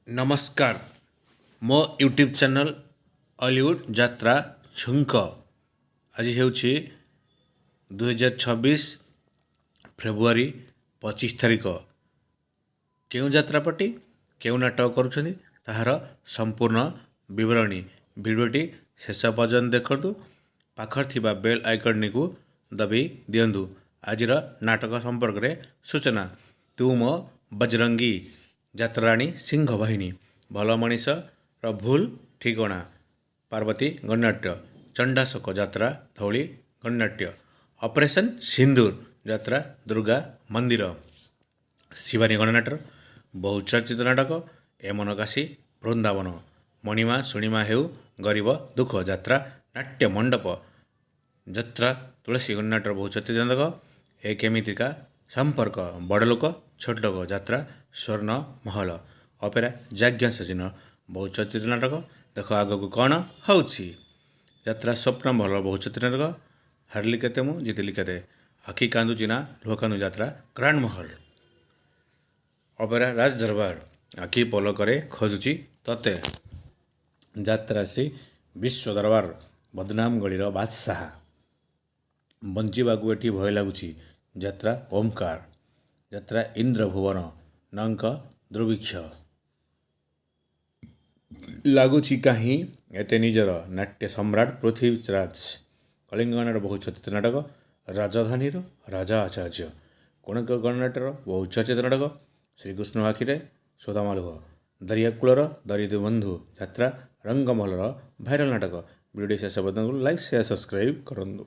नमस्कार मो YouTube channel Hollywood यात्रा झुंक आज हो 2026 फेब्रुआरी 25 तारिख क्यों यात्रापटी क्यों नाटक करुँच ताहार संपूर्ण विवरणी भिडियोटी शेष पर्यंत देखु पाखर थिबा बेल आइकन को दबी दियंतु। आजिर नाटक संपर्क में सूचना तू मो बजरंगी यात्राणी सिंह बाहिनी भल मनीष भूल ठिकणा पार्वती गणनाट्य चंडाशोक यात्रा धौली गणनाट्य ऑपरेशन सिंदूर यात्रा दुर्गा मंदिर शिवानी गणनाट्य बहुचर्चित नाटक एमनकाशी वृंदावन मणिमा शुणिमा हेउ गरीब दुख यात्रा नाट्य मंडप यात्रा तुलसी गणनाट्य बहुचर्चित नाटक ए केमितिका संपर्क बड़ लोक छोट लोक यात्रा स्वर्ण महल अपेरा जाज्ञा सचिन बहुचर्चित नाटक देख आग को कौन हौची यात्रा स्वप्न महल बहुचर्चित नाटक हारली केते मु जीतली केते आखि कांदुची ना लुह कांदु यात्रा ग्रांड महल अपेरा राज दरबार आखि पलकरे खोजुची तते यात्रा से विश्व दरबार बदनाम गलीर बादशाह बंचीबाकू एठी भय लगुची यात्रा ओमकार यात्रा इंद्र भुवन नंक दुर्भिक्ष लगुची कहीं एते निजर नाट्य सम्राट पृथ्वीराज कलिंगनार बहुचर्चित नाटक राजधानी राजा आचार्य कोणक गणनाट्यर बहुचर्चित नाटक श्रीकृष्ण आखिरे सोदामालुह दरियाकूलर दरिद्र बंधु यात्रा रंगमहलर भाइराल नाटक वीडियो शेष पर्यंत लाइक शेयर सब्सक्राइब करंतु।